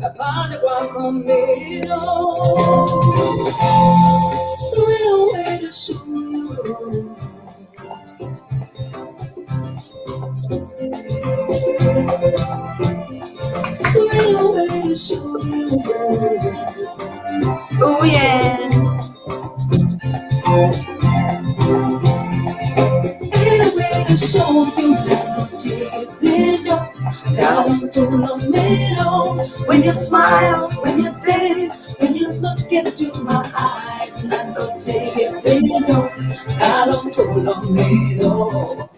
Apande conmigo. Real way to show you. Real way to show you. Oh yeah. Real way to show you. There's a tears in your down to the middle. When you smile, when you dance, when you look into my eyes, that's a tears in your down to the middle.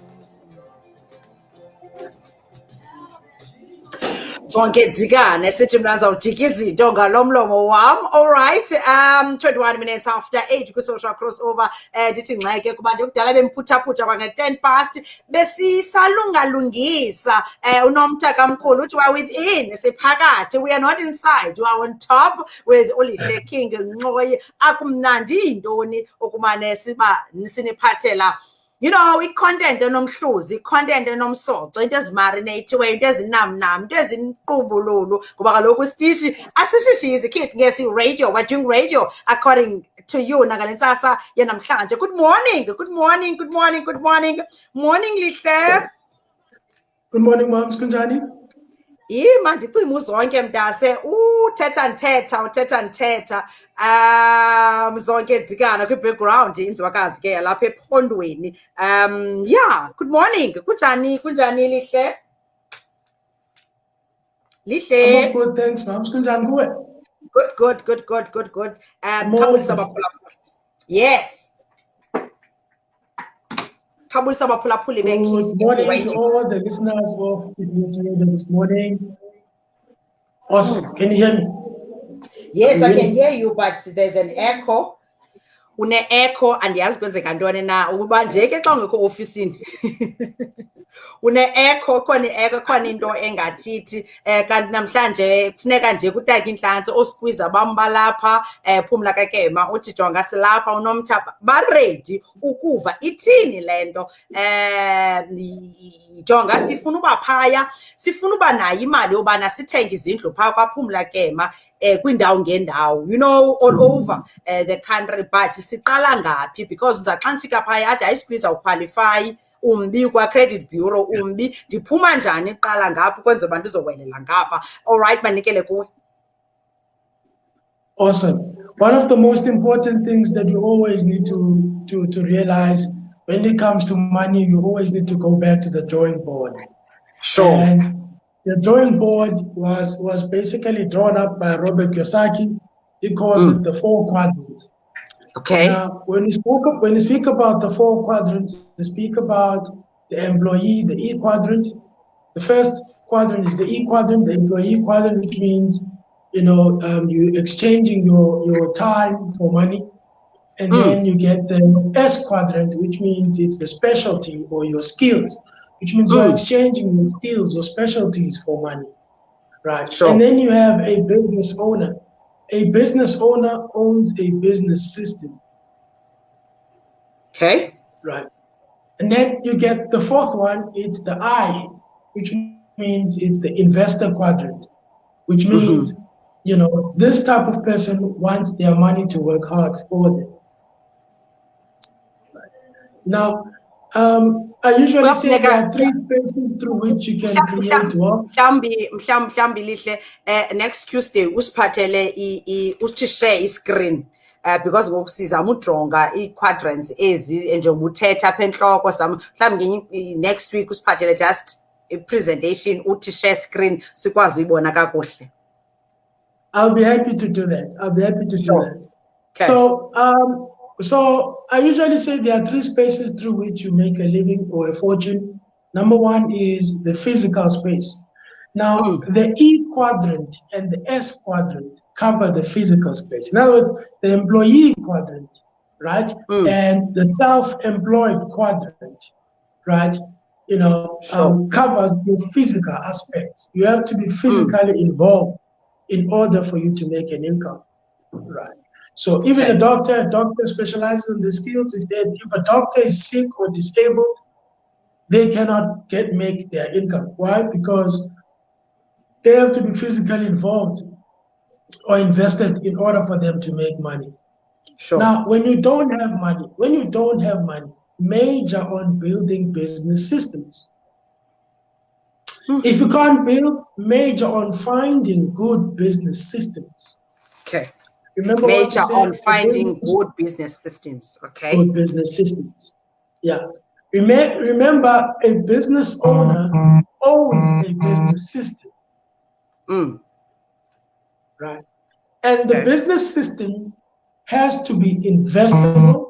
Sonke digane sithi mna ndizawujika izinto ngalo mlomo wam. All right, 21 minutes after 8 kwi-social crossover. Ndithi Nxoyi kubantu kudala bemphuthaphutha kwange-10 past besisalungalungisa unomtha kamkhulu uthi we are within, siphakathi, we are not inside, we are on top with uLihle King Nxoyi. Akumnandi yintoni okumane siniphathela you know, i-content enomhluzi, i-content enomsoco, into ezimarinathiweyo, into ezinamnam, into ezinkqubululu, ngoba kaloku isitishi asishishizi. Keith Ngesi Radio, we're doing radio according to you nangalentsasa yanamhlanje. Good morning, good morning, good morning, good morning. Morning, Lihle. Good morning, moms. Kunjani? Man, ndicima uzonke mntase uthetha nthetha zonke dikana kwi-background inzwakazi ke lapha ephondweni. Yeah, good morning. Kunjani Lihle? I'm good, thanks, moms. Kunjani kuwe? Good. Khabulisa abaphulaphuli. Yes. Khabulisa abaphulaphuli Good morning to all the listeners of Keith Ngesi Radio this morning. Awesome. Can you hear me? Yes, I can hear you, but there's an echo. Une-echo andiyazi kwenzeka ntoni na ukuba nje ke xa ungekho ofisini une-echo, khona into engathithi kanti namhlanje kufuneka nje kutake intlantsi oskwiza bam balapha Phumla Kakema uthi jonga silapha unomtha baredi ukuva ithini le nto. Jonga sifuna uba phaya, sifuna uba nayo imali yobana sithenge izindlu phaa kwaPhumla Kema kwiindawo ngeendawo, you know, all over the country, but siqala ngaphi? Because xa ndifika phaya athi ayisikhwiza uqualify umbi kwa-credit bureau umbi, ndiphuma njani iqala ngaphi kwenza uba ndizowelela ngapha. All right, manikele kuwe. Awesome. One of the most important things that you always need to realize when it comes to money, you always need to go back to the drawing board. Sure. And the drawing board was basically drawn up by Robert Kiyosaki. He calls it the 4 quadrants. Okay. Now, when you speak about the 4 quadrants, you speak about the employee, the E quadrant. The first quadrant is the E quadrant, the employee quadrant, which means, you know, you're exchanging your time for money. And then you get the S quadrant, which means it's the specialty or your skills, which means you're exchanging your skills or specialties for money, right? Sure. And then you have a business owner. A business owner owns a business system. Okay. Right. And then you get the 4th one, it's the I, which means it's the investor quadrant, which means, you know, this type of person wants their money to work hard for them. Right. Now, I usually say there are 3 spaces through which you can create wealth. Mhlambi Lihle, next Tuesday usiphathele uthi share iscreen because ngoku sizama udronga ii-quadrants ezi njengoba uthetha apha entloko sam. Mhlawumbi next week usiphathele just a presentation uthi share screen sikwazi uyibona kakuhle. I'll be happy to do that. I'll be happy to do that. Okay. So I usually say there are 3 spaces through which you make a living or a fortune. Number 1 is the physical space. Now, the E quadrant and the S quadrant cover the physical space. In other words, the employee quadrant, right, and the self-employed quadrant, right, you know, covers your physical aspects. You have to be physically involved in order for you to make an income, right? So even a doctor specializes in the skills. If a doctor is sick or disabled, they cannot make their income. Why? Because they have to be physically involved or invested in order for them to make money. Sure. Now, when you don't have money, major on building business systems. If you can't build, major on finding good business systems. Okay. Remember major what on finding good business systems. Okay. Good business systems. Yeah. Remember, a business owner owns a business system. Right. And the business system has to be investable.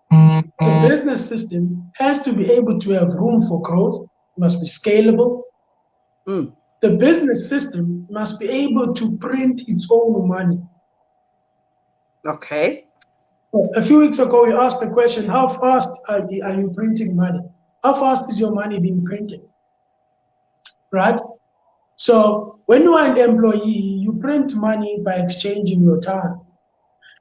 The business system has to be able to have room for growth, must be scalable. The business system must be able to print its own money. Okay. A few weeks ago, we asked the question, how fast are you printing money? How fast is your money being printed? Right? So when you are an employee, you print money by exchanging your time.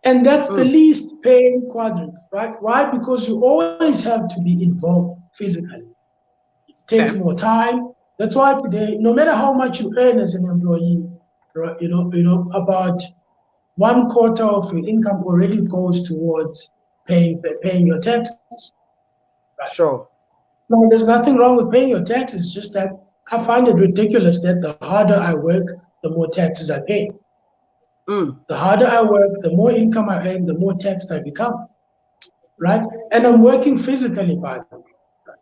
And that's the least paying quadrant, right? Why? Because you always have to be involved physically. It takes more time. That's why today, no matter how much you earn as an employee, right, about 1/4 of your income already goes towards paying your taxes. Right? Sure. No, there's nothing wrong with paying your taxes. Just that I find it ridiculous that the harder I work, the more taxes I pay. The harder I work, the more income I earn, the more taxed I become. Right? And I'm working physically, by the way. Right?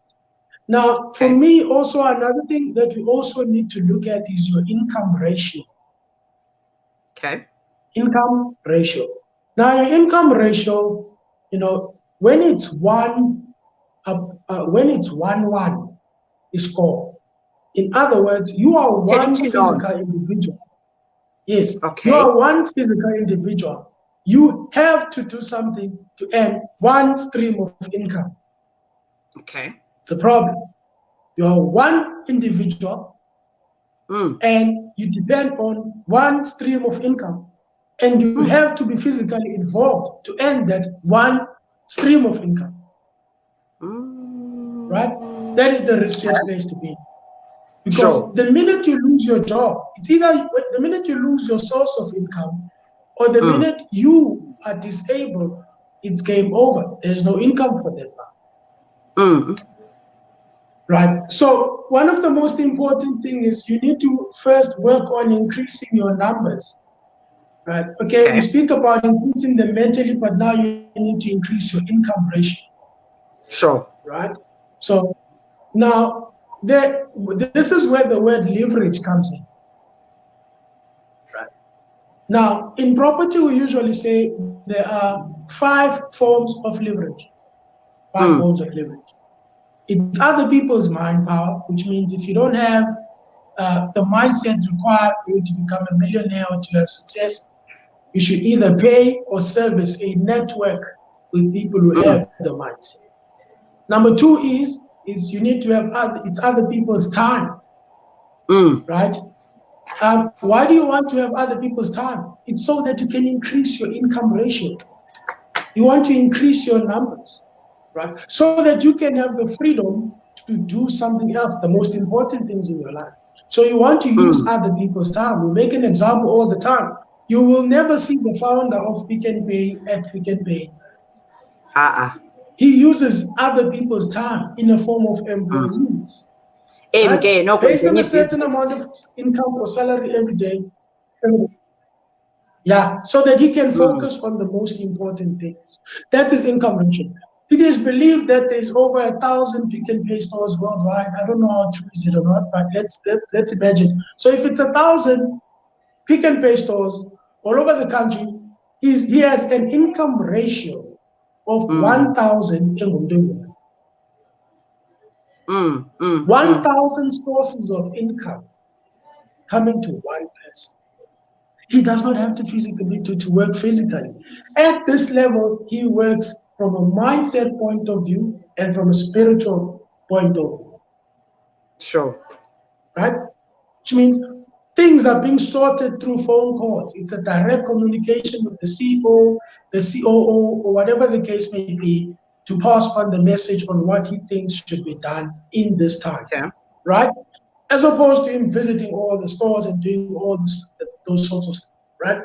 Now, for me, also another thing that we also need to look at is your income ratio. Okay. Income ratio. Now, your income ratio, when it's 1:1, is called. In other words, you are one physical individual. Yes. Okay. You are one physical individual. You have to do something to earn one stream of income. Okay. It's a problem. You are one individual and you depend on one stream of income. And you have to be physically involved to earn that one stream of income. Right? That is the riskiest place to be. Because the minute you lose your job, it's either the minute you lose your source of income or the minute you are disabled, it's game over. There's no income for that month. Right? So one of the most important things is you need to first work on increasing your numbers. Right? Okay, we speak about increasing them mentally, but now you need to increase your income ratio. Sure. Right? So now, this is where the word leverage comes in. Right. Now, in property, we usually say there are 5 forms of leverage. 5 forms of leverage. It's other people's mind power, which means if you don't have the mindset required for you to become a millionaire or to have success, you should either pay or service a network with people who have the mindset. Number 2 is you need to have other people's time, right? Why do you want to have other people's time? It's so that you can increase your income ratio. You want to increase your numbers, right? So that you can have the freedom to do something else, the most important things in your life. So you want to use other people's time. We make an example all the time. You will never see the founder of Pick n Pay at Pick n Pay. He uses other people's time in the form of employees. Right? Based on a certain amount of income or salary every day. Yeah, so that he can focus on the most important things. That is income ratio. It is believed that there's over 1,000 Pick n Pay stores worldwide. I don't know how true is it or not, but let's imagine. So if it's 1,000 Pick n Pay stores all over the country, he has an income ratio of 1,000 1,000 sources of income coming to one person. He does not have to physically to work physically. At this level, he works from a mindset point of view and from a spiritual point of view. Sure. Right? Which means things are being sorted through phone calls. It's a direct communication with the CEO, the COO, or whatever the case may be, to pass on the message on what he thinks should be done in this time. Okay. Right? as opposed to him visiting all the stores and doing all those sorts of stuff, right?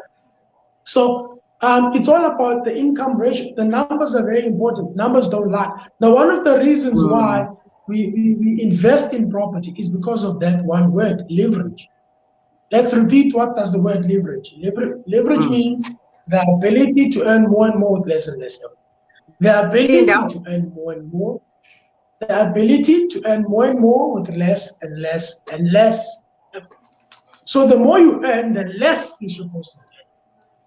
So it's all about the income ratio. The numbers are very important. Numbers don't lie. Now, one of the reasons why we invest in property is because of that one word, leverage. Let's repeat, what does the word leverage? Leverage means the ability to earn more and more with less and less effort. The ability to earn more and more. The ability to earn more and more with less and less and less effort. So the more you earn, the less you're supposed to earn.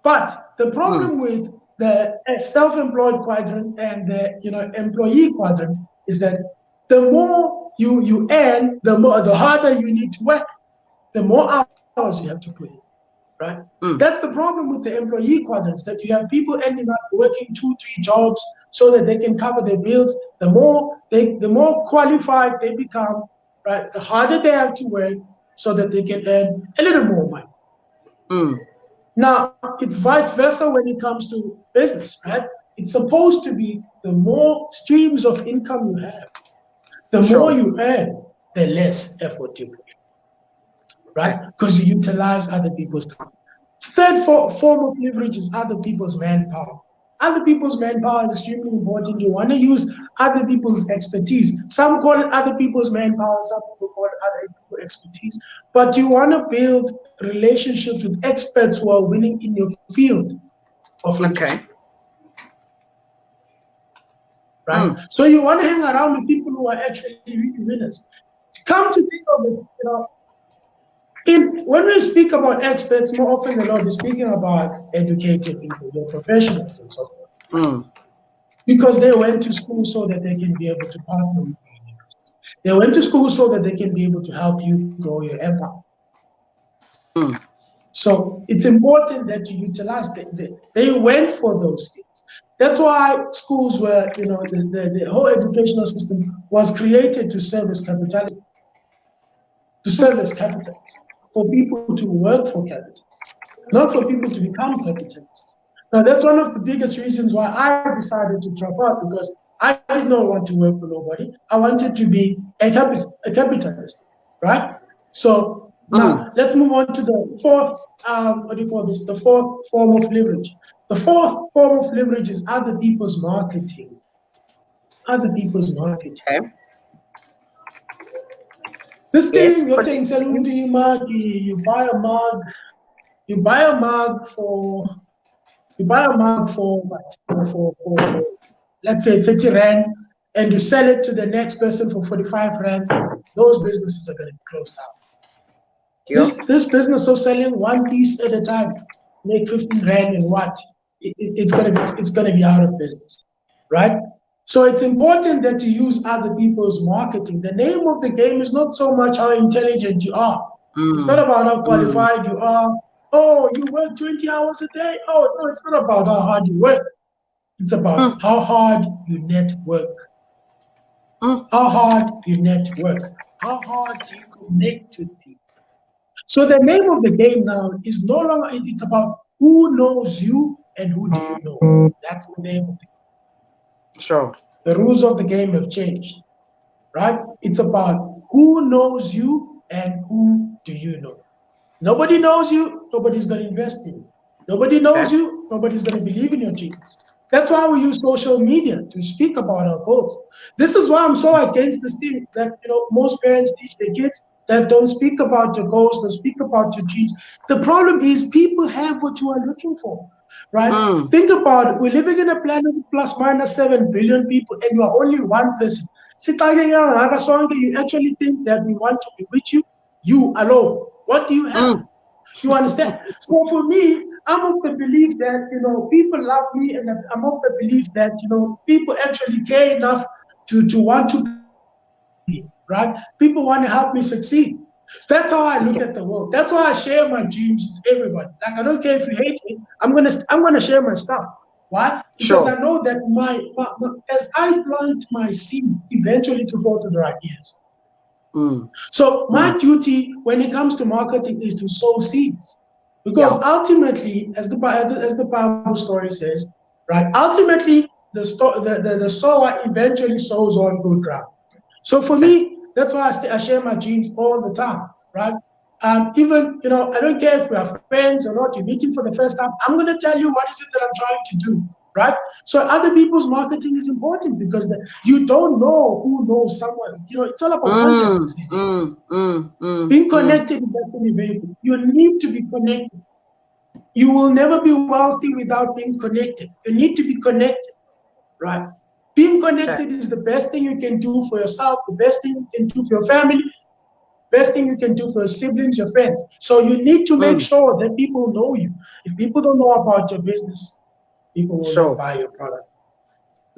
But the problem with the self-employed quadrant and the employee quadrant is that the more you earn, the harder you need to work, the more hours you have to put in, right? That's the problem with the employee quadrants, that you have people ending up working 2-3 jobs so that they can cover their bills. The more qualified they become, right, the harder they have to work so that they can earn a little more money. Now, it's vice versa when it comes to business, right? It's supposed to be the more streams of income you have, the more you earn, the less effort you put, right? Because you utilize other people's time. Third form of leverage is other people's manpower. Other people's manpower is extremely important. You want to use other people's expertise. Some call it other people's manpower, some people call it other people's expertise. But you want to build relationships with experts who are winning in your field of interest. Right? So you want to hang around with people who are actually winners. Come to think of it, when we speak about experts, more often than not, we're speaking about educated people, your professionals and so forth. Because they went to school so that they can be able to partner with you. They went to school so that they can be able to help you grow your empire. So it's important that you utilize they went for those things. That's why schools were, the whole educational system was created to serve as capitalism, for people to work for capitalists, not for people to become capitalists. Now, that's one of the biggest reasons why I decided to drop out, because I did not want to work for nobody. I wanted to be a capitalist, right? So now let's move on to the fourth, the fourth form of leverage. The fourth form of leverage is other people's marketing. Other people's marketing. Okay. This thing, you're saying, you buy a mug. You buy a mug for what? For let's say 30 Rand, and you sell it to the next person for 45 Rand. Those businesses are going to be closed down. This business of selling one piece at a time, make 15 Rand and what? It's gonna be out of business, right? So it's important that you use other people's marketing. The name of the game is not so much how intelligent you are. It's not about how qualified you are. Oh, you work 20 hours a day. Oh, no, it's not about how hard you work. It's about how hard you network. How hard you network. How hard do you connect with people? So the name of the game now is no longer, it's about who knows you and who do you know. That's the name of the game. Sure. The rules of the game have changed, right? It's about who knows you and who do you know. Nobody knows you, nobody's going to invest in you. Nobody knows you, nobody's going to believe in your dreams. That's why we use social media to speak about our goals. This is why I'm so against this thing that most parents teach their kids that don't speak about your goals, don't speak about your dreams. The problem is people have what you are looking for, right? Think about it. We're living in a planet with plus minus 7 billion people, and you are only one person. You actually think that we want to be with you? You alone. What do you have? You understand? So for me, I'm of the belief that people love me, and I'm of the belief that people actually care enough to want to be, right? People want to help me succeed. So that's how I look at the world. That's why I share my dreams with everybody. Like, I don't care if you hate me, I'm gonna share my stuff. Why? Because I know that as I plant my seed, eventually to fall to the right ears. So my duty when it comes to marketing is to sow seeds, because ultimately, as the Bible story says, right? Ultimately, the sower eventually sows on good ground. So for me, That's why I share my dreams all the time, right? Even, I don't care if we are friends or not, you're meeting for the first time, I'm going to tell you what is it that I'm trying to do, right? So other people's marketing is important because you don't know who knows someone. It's all about contacts these days. Being connected is definitely very good. You need to be connected. You will never be wealthy without being connected. You need to be connected, right? Being connected is the best thing you can do for yourself, the best thing you can do for your family, best thing you can do for your siblings, your friends. So you need to make sure that people know you. If people don't know about your business, people will not buy your product.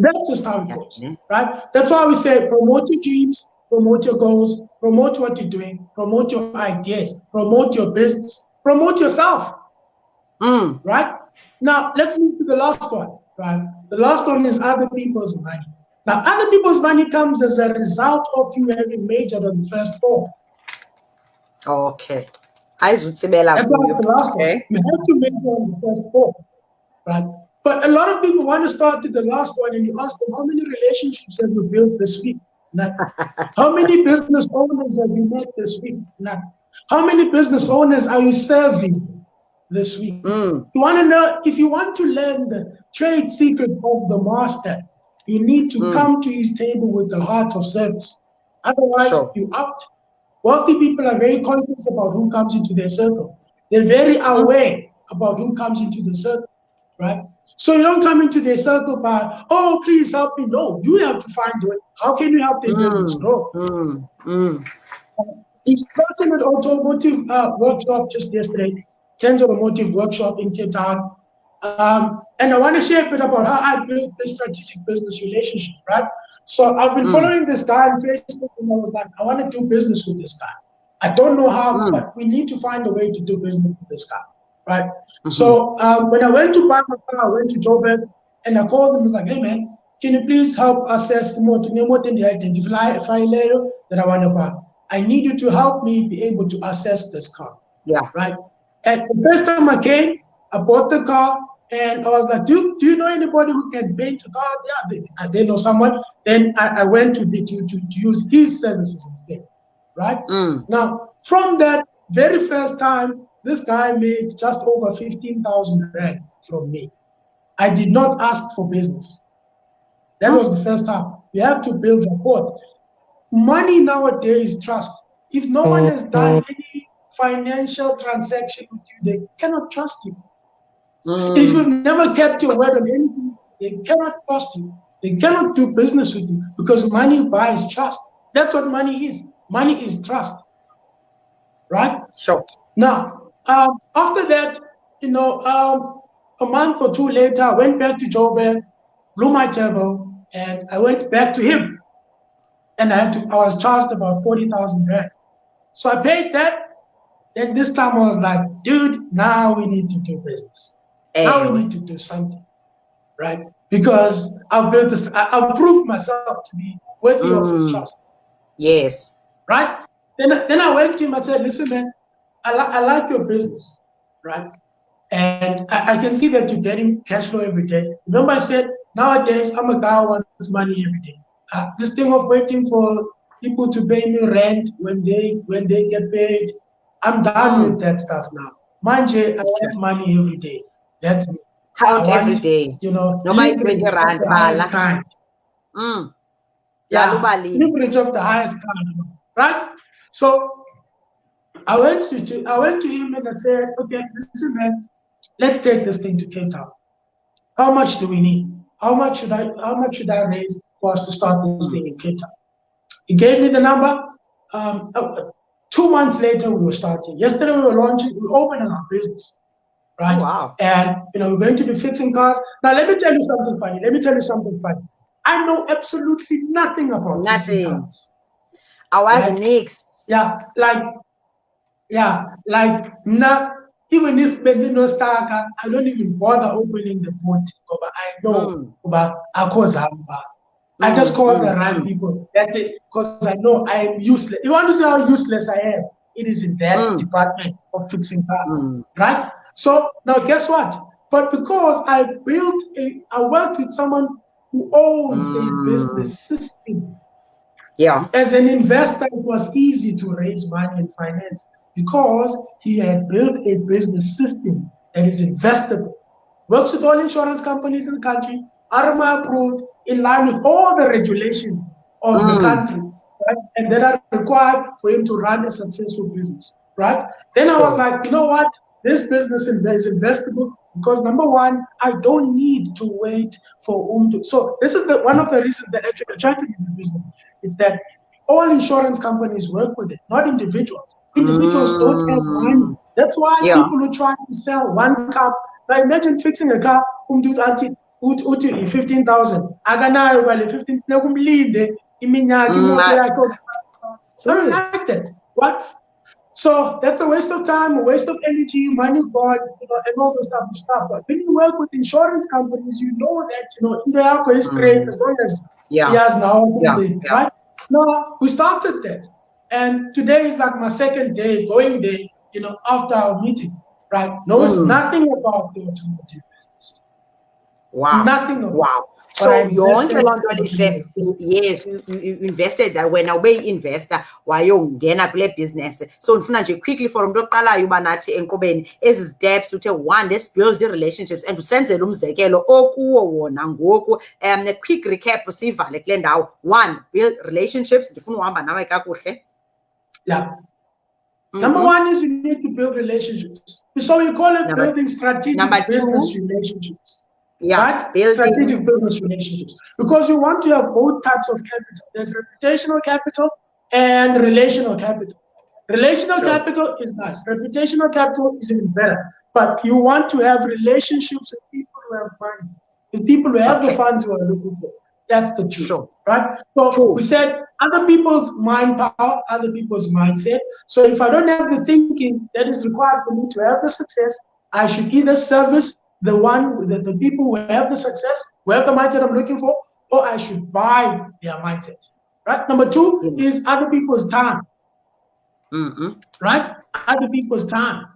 That's just how it goes, right? That's why we say promote your dreams, promote your goals, promote what you're doing, promote your ideas, promote your business, promote yourself, right? Now, let's move to the last one, right? The last one is other people's money. Now, other people's money comes as a result of you having majored on the first four. Okay. That's why it's the last one. You have to major on the first four, right? But a lot of people want to start with the last one, and you ask them, how many relationships have you built this week? Nothing. How many business owners have you met this week? Nothing. How many business owners are you serving this week? You want to know, if you want to learn the trade secrets of the master, you need to come to his table with the heart of service. Otherwise, you're out. Wealthy people are very conscious about who comes into their circle. They're very aware about who comes into the circle, right? So you don't come into their circle by, oh, please help me. No, you have to find a way. How can you help their business grow? We started an automotive workshop just yesterday, 10th Automotive Workshop in Cape Town. And I want to share a bit about how I built this strategic business relationship, right? So I've been following this guy on Facebook, and I was like, I want to do business with this guy. I don't know how, but we need to find a way to do business with this guy, right? So when I went to buy my car, I went to Joburg, and I called him. I was like, hey, man, can you please help assess the identify that I want to buy? I need you to help me be able to assess this car. Right? And the first time I came, I bought the car, and I was like, do you know anybody who can paint a car? Yeah, they know someone. Then I went to use his services instead. Right? Now, from that very first time, this guy made just over 15,000 rand from me. I did not ask for business. That was the first time. You have to build rapport. Money nowadays is trust. If no one has done any financial transaction with you, they cannot trust you. If you've never kept your word on anything, they cannot trust you. They cannot do business with you because money buys trust. That's what money is. Money is trust. Right? Sure. Now, after that, a month or two later, I went back to Joburg, blew my table, and I went back to him. And I was charged about 40,000 rand. So I paid that. Then this time I was like, dude, now we need to do business. Now we need to do something, right? Because I've built this, I've proved myself to be worthy of his trust. Yes. Right? Then I went to him, I said, listen, man, I like your business, right? And I can see that you're getting cash flow every day. Remember I said, nowadays, I'm a guy who wants money every day. This thing of waiting for people to pay me rent when they get paid, I'm done with that stuff now. Manje, I want money every day. That's me. Count every day. Leverage of the highest kind. Leverage of the highest kind. Right? So I went to him and I said, okay, listen, man, let's take this thing to Cape Town. How much do we need? How much should I raise for us to start this thing in Cape Town? He gave me the number. 2 months later, we were starting. Yesterday, we were launching. We were opening our business, right? Oh, wow. And we're going to be fixing cars. Now, let me tell you something funny. I know absolutely nothing about fixing cars. I was next. Even if Bedino Starka, I don't even bother opening the boat. But I know about Akozamba. I just call the right people. That's it. Because I know I am useless. You want to see how useless I am? It is in that department of fixing cars. Right? So now guess what? But because I worked with someone who owns a business system. Yeah. As an investor, it was easy to raise money and finance because he had built a business system that is investable. Works with all insurance companies in the country, RMA approved, in line with all the regulations of the country, right? And that are required for him to run a successful business, right? Then I was like, you know what? This business is investable because number one, I don't need to wait for to. So this is one of the reasons that actually attracted me to the business is that all insurance companies work with it, not individuals. Individuals don't have money. That's why people who try to sell one car. Now imagine fixing a car, uti 15,000. Aganayo wale 15 nakumlinde iminyaka imoto yakhe. I don't like that. What? So that's a waste of time, a waste of energy, money, God, and all those type of stuff. But when you work with insurance companies, you know that in the alcohol is straight as long as he has now, right? No, we started that, and today is like my second day going there. After our meeting, right? Knows nothing about the automotive business. Wow. Nothing about. Wow. So yonke loo nto Lihle, yes, you invested that wena ube-investor wayongena kule business. So ndifuna nje quickly for umuntu oqalayo uba nathi enkqubeni ezi steps uthe one, let's build relationships and usenzele umzekelo okuwo wona ngoku. Quick recap sivale kule ndawo. One, build relationships. Ndifuna uhamba nawe kakuhle. Yeah. Number one is you need to build relationships. So we call it building strategic business relationships. Yeah, right? Strategic business relationships. Because you want to have both types of capital. There's reputational capital and relational capital. Relational capital is nice. Reputational capital is even better. But you want to have relationships with people who have money, with people who have the funds you are looking for. That's the truth, right? So we said other people's mind power, other people's mindset. So if I don't have the thinking that is required for me to have the success, I should either service the people who have the success, who have the mindset I'm looking for, or I should buy their mindset, right? Number two is other people's time, right? Other people's time,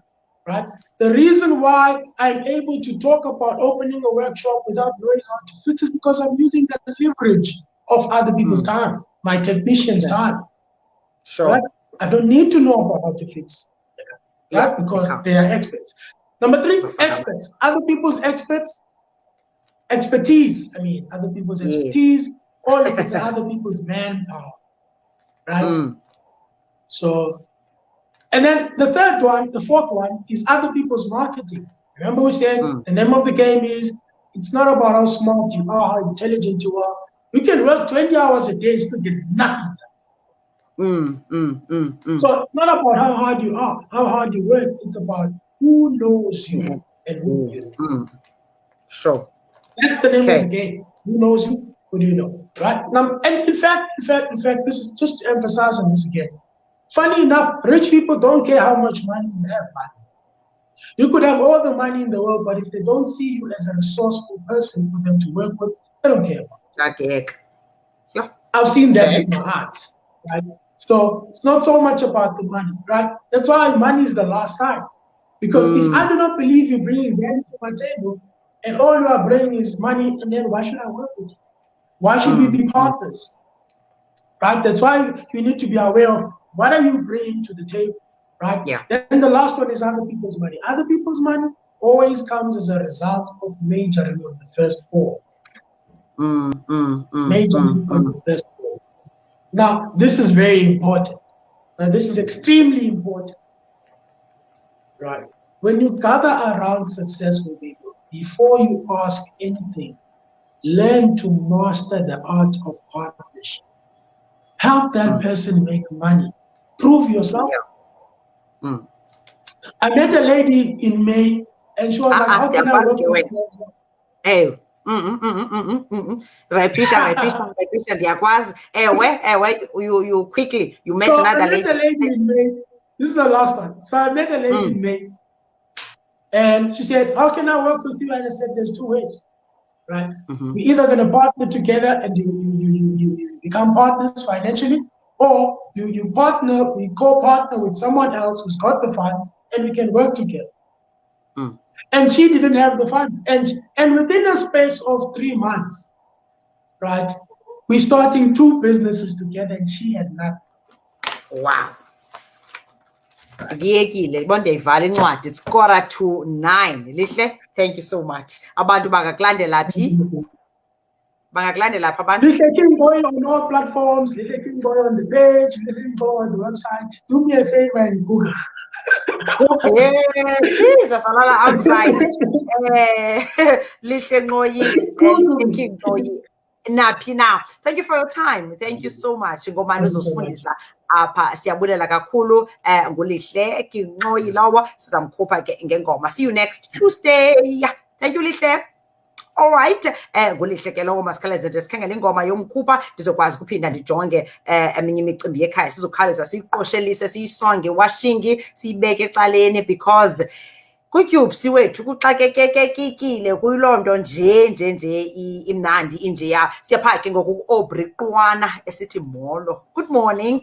right? The reason why I'm able to talk about opening a workshop without knowing how to fix it because I'm using the leverage of other people's time, my technician's time, right? I don't need to know about how to fix, right? Because they are experts. Number three, experts. Other people's expertise. I mean, other people's expertise, or you can say other people's manpower, right? So, and then the fourth one is other people's marketing. Remember we said the name of the game is, it's not about how smart you are, how intelligent you are. You can work 20 hours a day, still get nothing done. So it's not about how hard you are, how hard you work. It's about who knows you and who you know. Sure. That's the name of the game. Who knows you? Who do you know? Right? Now, and in fact, this is just to emphasize on this again. Funny enough, rich people don't care how much money you have. You could have all the money in the world, but if they don't see you as a resourceful person for them to work with, they don't care about it. I've seen that with my eyes, right? So it's not so much about the money, right? That's why money is the last sign. Because if I do not believe you bringing value to my table, and all you are bringing is money, and then why should I work with you? Why should we be partners? Right? That's why you need to be aware of what are you bringing to the table, right? Then the last one is other people's money. Other people's money always comes as a result of majoring on the first four. Majoring on the first four. Now, this is very important. Now, this is extremely important. Right. When you gather around successful people, before you ask anything, learn to master the art of partnership. Help that person make money. Prove yourself. I met a lady in May, and she was like, "How can I work with you?" Hey. You quickly, you met another lady. I met a lady in May. This is the last one. So I met a lady in May, and she said, "How can I work with you?" And I said, "There's two ways, right? We're either going to partner together and you become partners financially, or you co-partner with someone else who's got the funds, and we can work together." And she didn't have the funds, and within a space of 3 months, right? we're starting 2 businesses together, and she had none. Wow. Ngiyekile bonke ndiyivala incwadi. It's 8:45. Lihle, thank you so much. Abantu bangakulandela phi? Bangakulandela phi abantu? Lihle Ngxoyi on all platforms, Lihle Ngxoyi on the page, Lihle Ngxoyi on the website. Do me a favor and Google. Yeah, Jesus, alala outside. Lihle Nxoyi, Lihle Ngxoyi. Naphi now. Thank you for your time. Thank you so much. Ngomani uzosifundisa apha. Siyabulela kakhulu nguLihle Ngxoyi lowo sizamkhupha ke ngengoma. See you next Tuesday. Thank you Lihle. All right, nguLihle ke lowo masikhawuleze nje sikhangele ingoma yomkhupha ndizokwazi ukuphinda ndijonge eminye imicimbi yekhaya sizokhawuleza siyiqoshelise siyisonge washingi siyibeke ecaleni because kutyupsi wethu kuxakekekekile kuyiloo nto nje imnandi injeya siyaphaa ke ngoku ku-Aubrey Qwana esithi molo. Good morning.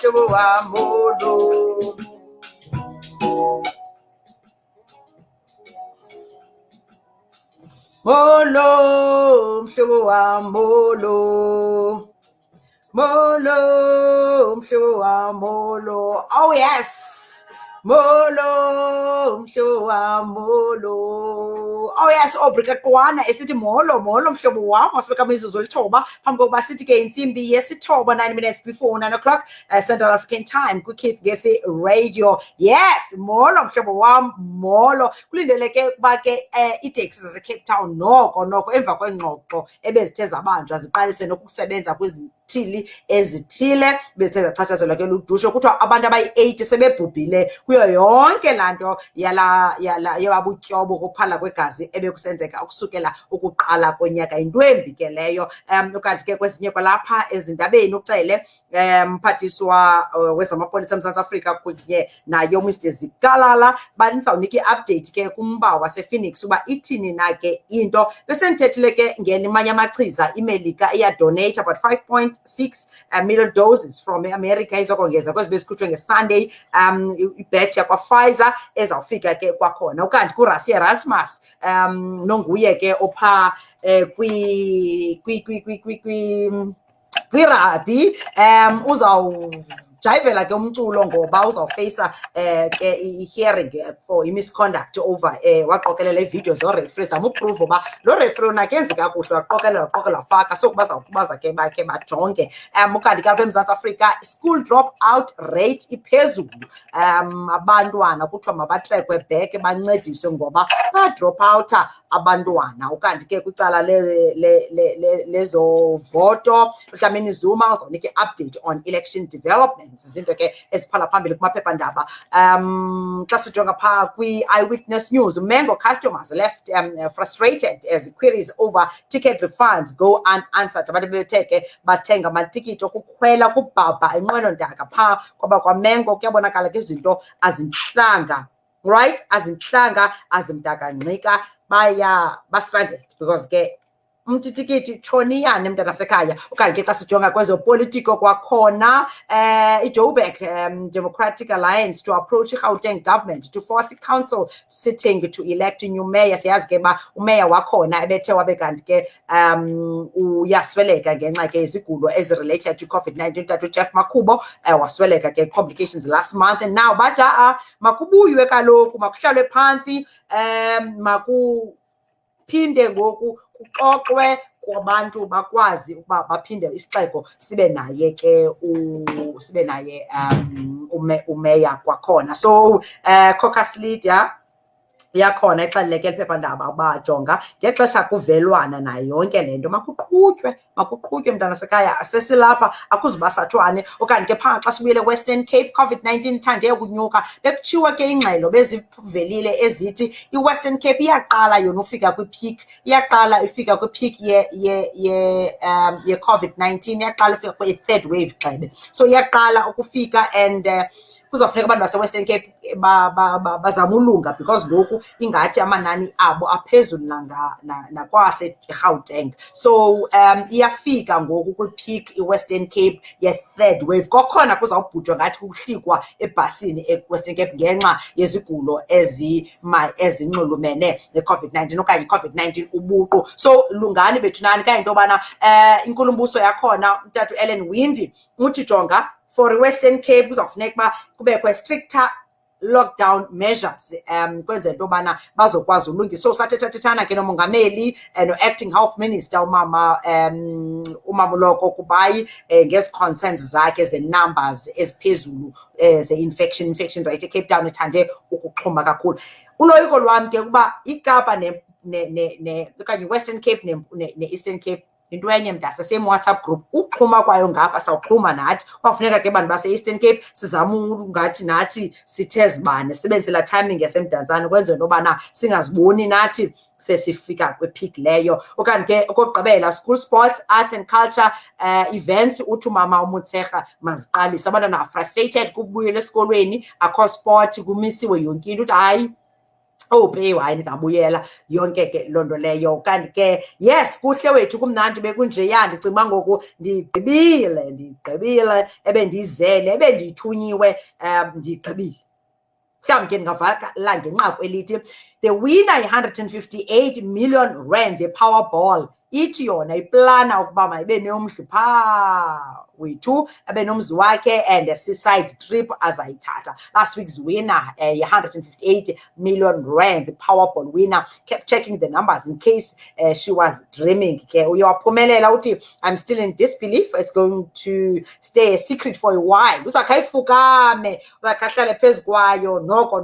mhlobo wam molo. Molo, mhlobo wam molo. Molo, mhlobo wam molo. Oh yes. Molo, mhlobo wam molo. Oh yes, obrika qwana esithi molo mhlobo wam wasibeka imizuzu elithoba phambi kokuba sithi ke intsimbi yesithoba 9 minutes before 9 o'clock Central African time Keith Ngesi Radio. Yes, molo mhlobo wam molo. Kulindeleke ukuba ke itaxi zase-Cape Town noko emva kwengxoxo ebezithe zabanjwa ziqalise nokusebenza kwizithili ezithile bezithe zachatshazelwa ke ludushe kuthiwa abantu abayi-8 sebebhubhile kuyo yonke laa nto yababutyobo kophala kwegazi ebekusenzeka ukusukela ukuqala konyaka. Yinto embi ke leyo. Ukanti ke kwezinye kwalapha ezindabeni ucele mphathiswa wezamapolisa eMzantsi Afrika kunye naye uMr Zikalala bandizawunika i-update ke kumba wasePhoenix uba ithini na ke into. Besendithethile ke ngelimanye amachiza iMelika iyadonate about 5.6 million doses from America izokongeza kwezi bezikhutshwe ngeSunday ibhetshi yakwa-Pfizer ezawufika ke kwakhona. Ukanti kuRussia Erasmus nonguye ke opha kwirabhi uzawujayivela ke umculo ngoba uzawufeyisa ke i-hearing for i-misconduct over waqokelela iividiyo zorefri zamuprove uba lo refri una kenzi kakuhle waqokelela wafaka so baza ke bakhe bajonge. Ukanti kapha eMzantsi Afrika school drop out rate iphezulu. Abantwana kuthiwa mabatrekwe back bancediswe ngoba badrop out abantwana. Ukanti ke kwicala lezovoto uDlamini Zuma uzawunika i-update on election developments izinto ke eziphala phambili kumaphephandaba. Xa sijonga phaa kwi-Eyewitness News, Mango customers left frustrated as queries over ticket refunds go unanswered. Abantu bethe ke bathenga amatikiti okukhwela kubhabha inqwelontaka phaa kwaba kwaMango kuyabonakala ke izinto azintlanga. Right, azintlanga azimdakangxika bastranded because ke umtitikiti tshoniyane mntanasekhaya. Ukanti ke xa sijonga kwezopolitiko kwakhona iJoburg Democratic Alliance to approach iGauteng government to force council sitting to elect a new mayor. Siyazi ke ba umeya wakhona ebethe wabe kanti ke uyasweleka ngenxa ke izigulo ezi-related to COVID-19. Tatu Jeff Makhubo wasweleka ke complications last month and now bathi makubuywe kaloku makuhlalwe phantsi phinde ngoku kuxoxwe kwabantu bakwazi ukuba baphinde isixeko sibe naye ke umeya kwakhona. So caucus leader yakhona exeleleke eliphephandaba bajonga ngexesha kuvelwana nayo yonke le nto makuqhutywe mntanasekhaya sesilapha akuzubasathwane. Okanti ke phaa xa sibuyele Western Cape COVID-19 ithande ukunyuka bekutshiwo ke ingxelo bezivelile ezithi iWestern Cape iyaqala yona ufika kwi-peak ifika kwi-peak ye-COVID-19 iyaqala ufika kwi-third wave gxebe. So iyaqala ukufika and kuzawufuneka abantu base-Western Cape bazama ulunga because ngoku ingathi amanani abo aphezulu nakwase-Gauteng. So iyafika ngoku kwi-peak i-Western Cape ye-third wave. Kokhona kuzawubhutshwa ngathi kuhlikwa ebhasini e-Western Cape ngenxa yezigulo ezinxulumene ne-COVID-19 okanye i-COVID-19 ubuqu. So lungani bethunani kayinto yobana inkulumbuso yakhona umtatu Ellen Windi uthi jonga for Western Cape kuzawufuneka uba kubekho stricter lockdown measures kwenzela into yobana bazokwazi ulungisa. So sathethana ke nomongameli no-acting health minister umama Loko Kubayi ngezi concerns zakhe ze-numbers eziphezulu ze-infection rate eCape Town ethande ukuxhuma kakhulu. Uloyiko lwam ke ukuba iKapa okanye Western Cape ne-Eastern Cape into enye mntase same WhatsApp group. Ukuxhuma kwayo ngapha sawuxhuma nathi kwafuneka ke bantu base-Eastern Cape sizama ungathi nathi sithe zibane sibenzela timing yasemdantsane kwenzela into yobana singaziboni nathi sesifika kwi-peak leyo. Okanye ke okokugqibela school sports arts and culture events uthi umama uMutshekga maziqalise. Abantwana frustrated kubuyela esikolweni akho sport kumisiwe yonke into uthi hayi pay wine ngabuyela yonke ke londo leyo kanti ke yes kuhle wethu kumnandi bekunjeya ndicinga ngoku ndigqibile ebendizele ebendithunyiwe ndigqibile mhlawumbi ke ndingavala ngenqaku elithi the winner 158 million rands ye-Powerball ithi yona iplana ukuba mayibe nomdli phaa wethu abe nomzi wakhe and a seaside trip azayithatha. Last week's winner, 158 million rands, Powerball winner, kept checking the numbers in case she was dreaming. Ke uye waphumelela uthi I'm still in disbelief, it's going to stay a secret for a while. Uzakhayifukame uzakhahlale phezu kwayo noko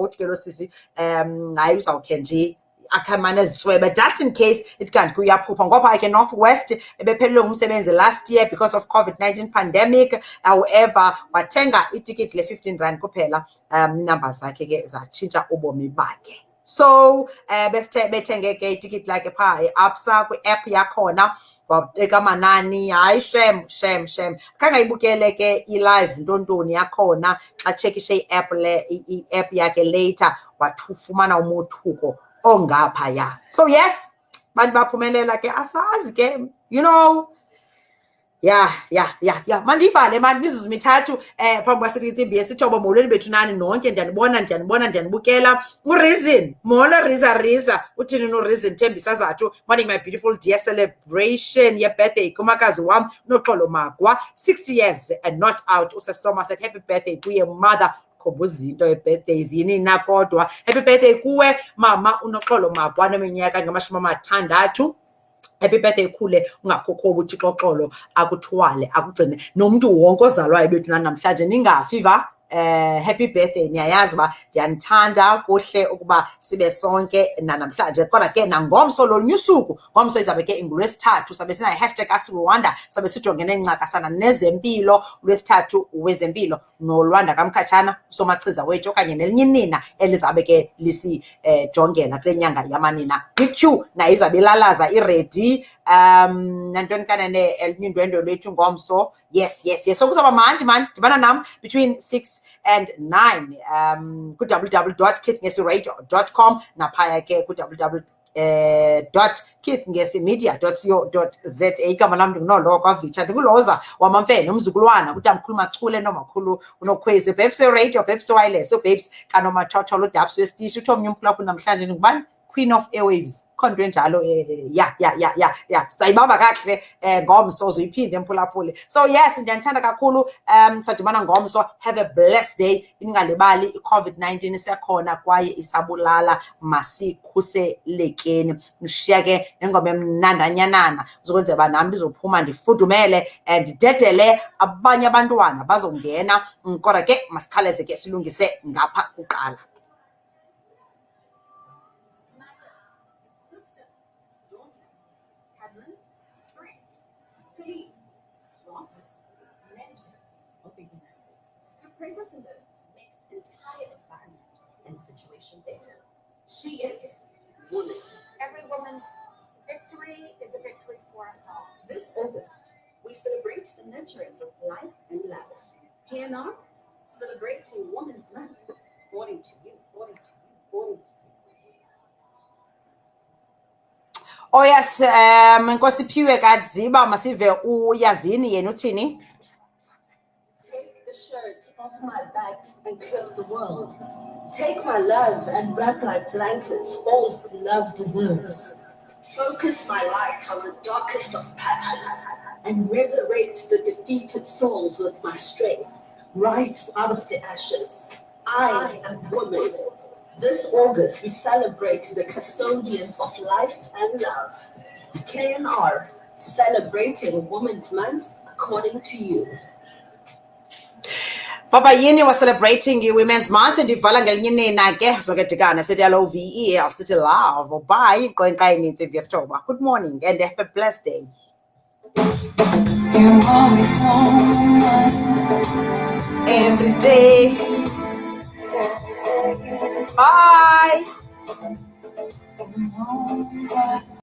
uthi ke lo sisi hayi uzawukhe nje akamane ziswebe just in case it can't kuyaphupha ngoba ke Northwest ebephelele umsebenzi last year because of COVID-19 pandemic. However wathenga iticket le-15 rand kuphela numbers zakhe ke zatshintsha ubomi bakhe. So bethenge ke iticket lakhe phaa e-Absa kwi-app yakhona wabeka amanani hayi shem khangayibukele ke i-live ntontoni yakhona xa tshekishe i-app i-app yakhe later wathufumana umothuko ongaphaya. So yes bantu baphumelela ke asazi ke you know yeah mandivale mani mizuzu mithathu phambi kwasithi intsimbi yesithoba molweni bethu nani nonke ndiyanibukela ureason molo riza uthini noreason Thembisa Zathu morning my beautiful dear celebration ye-birthday kumakazi wam Noxolo Magwa 60 years and not out usesoma said happy birthday kuye mother khobuzinto ye-birthdays yini na kodwa happy birthday kuwe mama uNoxolo Magwa neminyaka nge-60. Happy birthday khule ungakhokhoba uThixo akuthwale akugcine nomuntu wonke ozalwayo bethu namhlanje ningafi va happy birthday niyayazi ba ndiyanithanda kuhle ukuba sibe sonke namhlanje kodwa ke nangomso lolunye usuku ngomso izabe ke ingolwesithathu sabe sina #AskRwanda sabe sijongene ncakasana nezempilo lwesithathu wezempilo noLwanda kaMkhatshana usomachiza wethu okanye nelinye inina elizabe ke lisijongela kule nyanga yamanina kwi-Q nayo izabe ilalaza iready nantoni kanene elinye indwendwe lwethu ngomso yes so kuzaba mandi dibana nam between 6 and 9 ku-www.keithngesiradio.com naphaya ke .keithngesimedia.co.za igama lam ndinguNolo kwaVitsha ndinguLhoza WamaMfene umzukulwana kutamkhulu Machule nomakhulu unokhwezi babes radio babes wireless babes kanomathotholo udabs wesitishi uthi omnye umphulaphula namhlanje ndingubani Queen of Airwaves khonto enjalo sayibamba kahle ngomso uzoyiphinde emphulaphule. So yes ndiyanithanda kakhulu sadibana ngomso have a blessed day ningalibali i-COVID-19 isekhona kwaye isabulala masikhuselekeni nishiya ke nengoma emnandanyanana uzokwenzela uba nami ndizophuma ndifudumele ndidedele abanye abantwana bazongena kodwa ke masikhaleze ke silungise ngapha kuqala. Presence in the makes the entire environment and situation better. She is woman. Every woman's victory is a victory for us all. This August, we celebrate the nurturance of life and love. PNR, celebrating Women's Month, according to you. Oh yes, Nkosi Phiwe kadziba masive uyazini yena uthini? Take the shirt off my back and kill the world. Take my love and wrap like blankets all who love deserves. Focus my light on the darkest of patches and resurrect the defeated souls with my strength, right out of the ashes. I am woman. This August, we celebrate the custodians of life and love. KNR, celebrating Women's Month according to you. Papa yini was celebrating Women's Month ndivala ngelinye inina ke zokudikana sithi LOVE sithi love bye iqwenqa eninzi vyesithoba. Good morning and have a blessed day. You're always someone Every day. Bye.